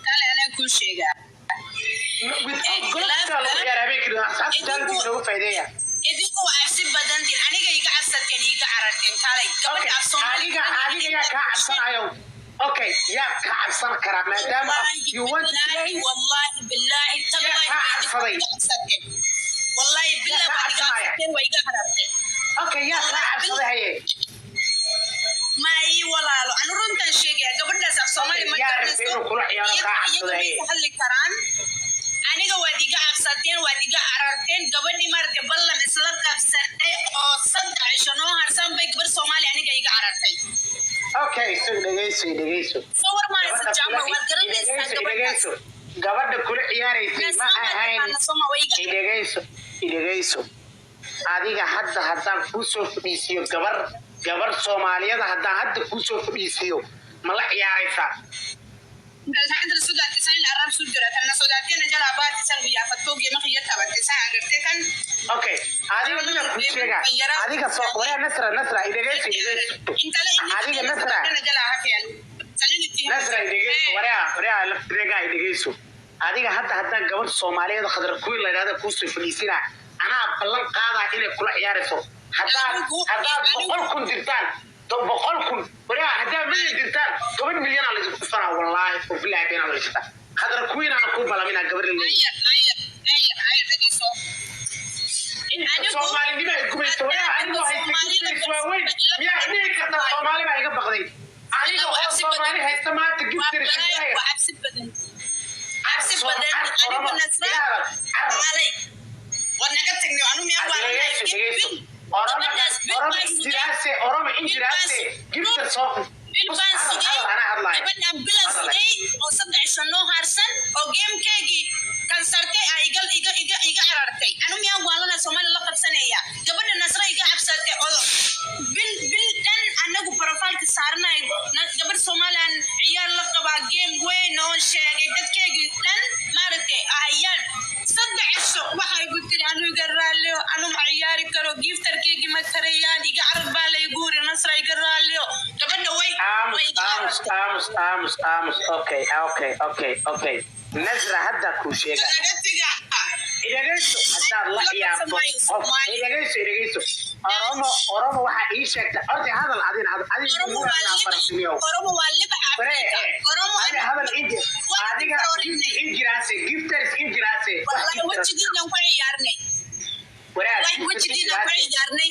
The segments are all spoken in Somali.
قال أنا كل شيء idinku cabsi badantiin aniga iga cabsateen iga cararteen kaalay gabadha af Soomaaliga yaa ka cabsanayo okay yaa ka cabsan kara maadaama you want to play wallahi billahi tallahi wallahi billahi waa iga cabsateen waa iga cararteen okay yaa ka cabsanahay ma ii walaalo anu runtan sheegaya gabadhaas af Soomaali ma garanayso inuu kula ciyaaro ka cabsanahay hadli karaan aniga waa diga cabsateen waa diga cararteen gabadhi markay ballan isla qabsatay oo saddex cisho noo harsan bay gabar Soomaali aniga iga carartay okay so dhageyso sawir ma isa jaamay waa garanaysaa gabadha kula ciyaaraysay ma ahayn dhageyso adiga hadda ku soo fadhiisiyo gabar Soomaaliyada hadda ku soo fadhiisiyo ma la ciyaaraysaa الحمد لله سودات تسعين الأرام سجرت أنا سوداتين جل عباد تسوي فتوقي ما هي تبى تسعة قرتكن أوكي هذه بدنا كوشيجا هذه كسر ويا نسرة إذا جيت أنت لا هذه نسرة أنا جل عافية نسرة إذا جيت ويا لفترجع إذا جيتوا هذه حتى قبل الصومالية خضر كل هذا كوسي فلسطين أنا بلن قاعدة إلى كل عيارته حتى بقول كن درتان طب بقولكم ولا هذا مليون درتان 8 مليون على الفرع والله وفي لاعبين على الشتاء هذا كوين أنا كوبا لمن قبل اللي الصومالي دي ما يكون يستوي أنا واحد يسوي وين يا إني كنا الصومالي ما يقبل غادي أنا لو الصومالي هيستمع تجيب الشتاء عبسي بدن أنا بالنسبة علي وأنا قلت إنه أنا مياه أرامي إنجلاسي جبت الصوف أنا بلاسي أو صدق شنو هرسن أو جيم كيجي كان سرتي إيجا عررتي أنا مياه والله سومالي لقب سنة قبل النصر إيجا عبسرتي بالدن أنا جو بروفايل كسرنا قبل سومالي عيار لقب جيم وين أو شيء جد كيجي لن مارتي أيان صدق الشو وحي قلت لي أنا يقرأ أنا معياري كرو جيفتر كيجي مكريان إيجا عرب بالي يقول نصر يقرأ له قبل وين أمس أوكي نزرة هذا كل شيء إذا جلسوا حتى الله يعطوا إذا جلسوا أرامو واحد يشك أرضي هذا العظيم هذا أرامو واللب هذا الإنجي هذا إنجي راسي جيفترس إنجي راسي والله وجدي نقول يارني والله وجدي نقول يارني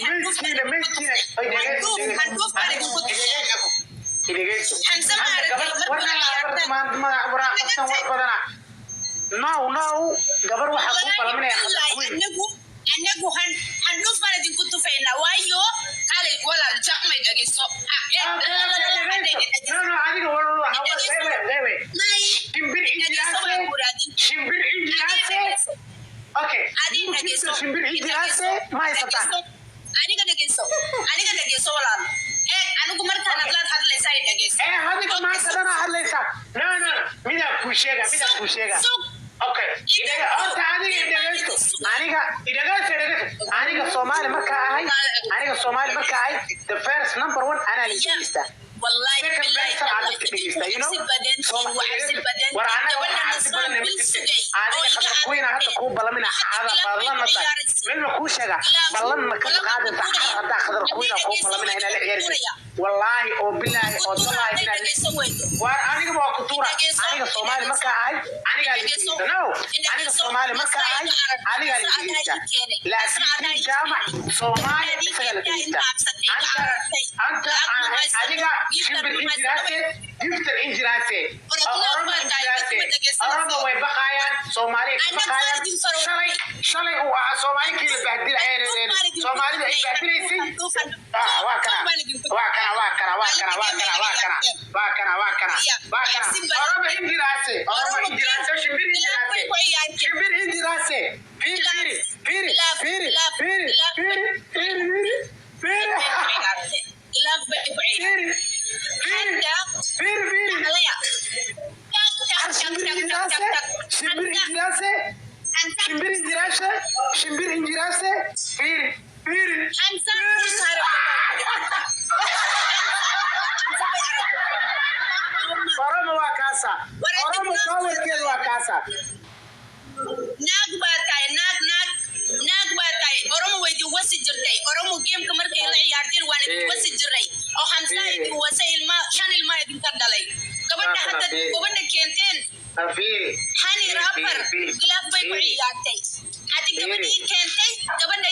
ناو قبل واحد كوبا لمن أنجو هنوف ما ندين كنتو فينا وايو على ولا الجامع يجلسوا no هذه والله هو شمبر إنجلاسي أوكي شمبر إنجلاسي ما يستطيع أنا قد جلسوا ولا أنا كمرت أنا بلاد هذا اللي سايد جلس هذه كمان سنة هذا اللي سا لا مين كوشيجا اوكي إذا أنت أنا Somali marka ahay the first number 1 أنا اللي جلسته والله بالله you know كوين هذا كوبا لمن هذا بالله من كوشجع بالله ما كنت قاعد هذا خضر كوين كوبا لمن هنا العيال والله وبالله والله هنا وأنا ما كنتورة أنا Somali marka ahay أنا قاعد أنا Somali marka ahay أنا قاعد لكن جامع Somali أنت شمبر إنجلاسي أرامو ويبقايان Somali بقايان شلي هو Somali كيل بهدل عين Somali بهدل يسي واكنا أرامو إنجلاسي شمبر إنجلاسي فيري شمبر إنجلاسي فيري كاسا أنا مصور كذا وكاسا naag baa tahay naag baa tahay oromo weydi wasi jirtay oromo geemka markay la ciyaarteen waan idin wasi jiray oo hamsa idin wasa ilma shan ilma idinka dhalay gabadha hadda gabadha keenteen hani rapper gilaaf bay ku ciyaartay hadi gabadhii keentay gabadha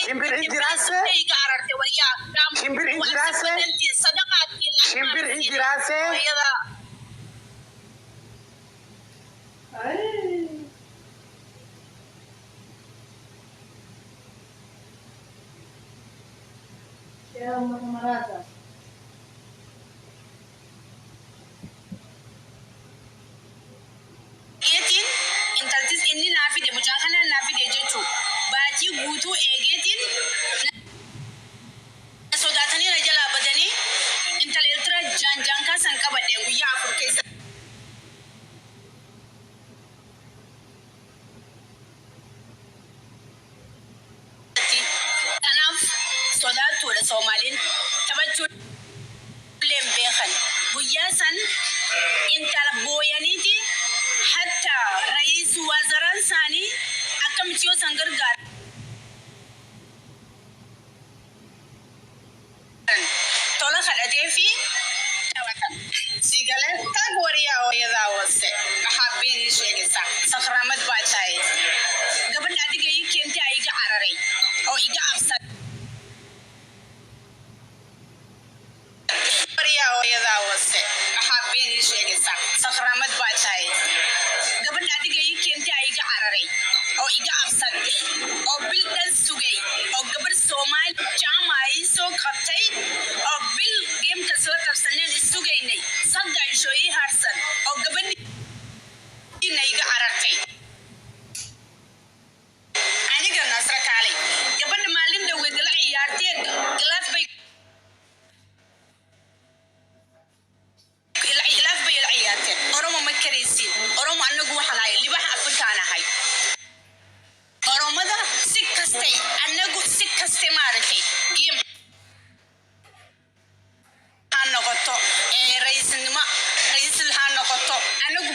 ay gaarartay wariyaa shimbir injiraase sadaqaadkii shimbir injiraase intaltis inni naafide mucaa kana naafide jechuun baatii guutuu eegeetiin sodaatanii na jalaa badanii intala iltira jaanjaan kaasan qabadhe guyyaa 4 keessa. Kanaaf sodaattuudha Soomaaliin taphachuu beekan guyyaa san intala booyaniiti hatta rais wazaran sani akka mitiyo san gargaara tola kadhatee fi sigale tag wariyaa hooyadaa wase maxaa beenii sheegaysa sakhraamad baa tahay gabadha adiga ii keentay aa iga cararay oo iga absan wariyaa hooyadaa wase maxaa beenii sheegaysa sakhraamad baa tahay gabadha adiga ii keentay aa iga cararay oo iga absantay oo bil dhan sugay oo gabar Soomaali jaamaca ii soo qabtay oo bil geemkas la qabsaneen isugaynay saddex isho ii harsan oo gabadhiina iga carartay aniga nasra kaalay gabadha maalin dhaweed la ciyaarteen gilaaf bay la ciyaarteen oromo ma karaysiin oromo anagu waxaan ahay libaxa afrikaan ahay oromada si kastay anagu si kastay maaragtay geem ha noqoto ra'iisul ha noqoto anagu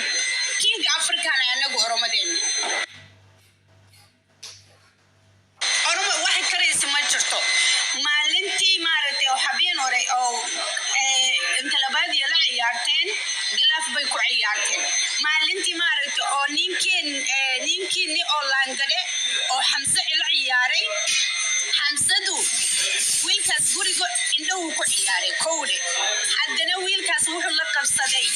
king afrikaan ahay anagu oromadeena oromo waxay karaysi ma jirto maalintii maaragtay oo habeen hore oo intalabaadiya la ciyaarteen gilaaf bay ku ciyaarteen maalintii maaragtay oo ninkiini oo laangade oo xamse ila ciyaaray xamsadu wiilkaas guriga indhahu ku ciyaaray kowde haddana wiilkaas wuxuu la qabsaday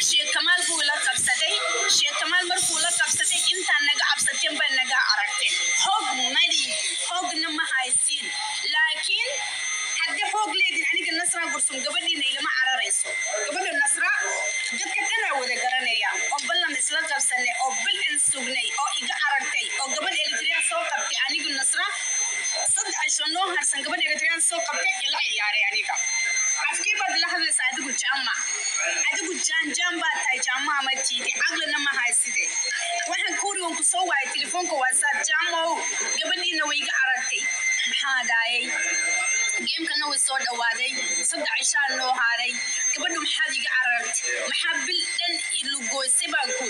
sheekh kamaal buu la qabsaday sheekh kamaal markuu la qabsaday intaan naga cabsateen baa naga aragteen hoogna ma haysiin laakiin haddii hoog leedin aniga nasra gursum gabadhiina ilama cararayso gabadha nasra dadka dhanaa wada garanaya oo ballan isla qabsanay oo bil in sugnay oo iga carartay oo gabadh Eritrea soo qabtay anigu nasra saddex isho noo harsan gabadh Eritrea soo qabtay ila ciyaaray aniga afkii baad la hadlaysa adigu jaanjaan baa tahay jaamaha ma tiidi aqlina ma hayside waxaan kuurigan ku soo waayay telefoonka WhatsApp jaamow gabadhiina way iga carartay maxaa daayay geemkana way soo dhawaaday saddex ishaan noo haaray gabadhu maxaad iga carartay maxaa bil dhan ilugoysay baan ku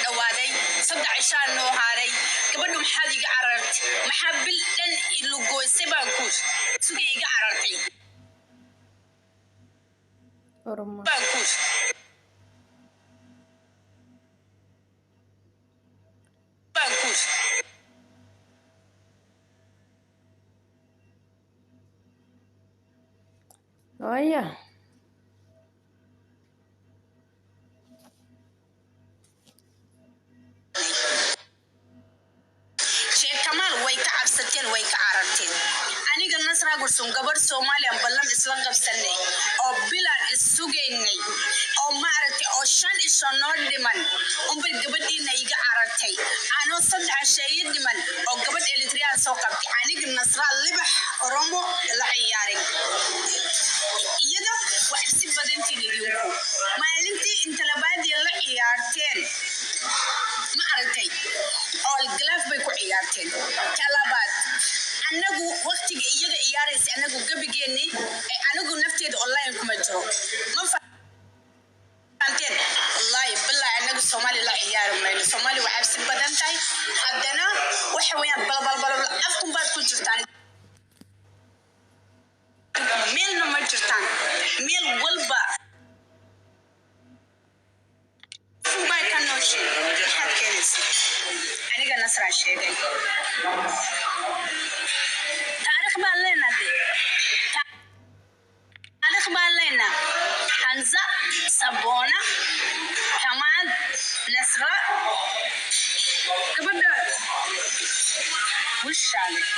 dhawaaday saddex ishaan noo haaray gabadhu maxaad iga carartay maxaa bil dhan ilugoysay baan ku sugay iga carartay oromo bankush Oya. Sheekh Kamal way ka cabsateen way ka cararteen aniga nasra gursum gabar Soomaaliya ballan isla qabsanay oo bilaan isugaynay oo maaragtay oo shan isho noo dhiman umbay gabadhiina iga carartay anoo saddex shay dhiman oo gabadh Eritrea soo qabtay aniga nasra libax oromo la ciyaaray iyada wax si badantii idinku maalintii inta labaadii la ciyaarteen ma aragtay oo gilaaf bay ku ciyaarteen talabaad anagu waqtiga iyaga ciyaaraysa anagu gabigeeni anagu nafteeda online kuma jiro ma nasra sheegay taariikh baan leenahay taariikh baan leenahay Hamza Sabona Kamal Nasra gabadha وش عليك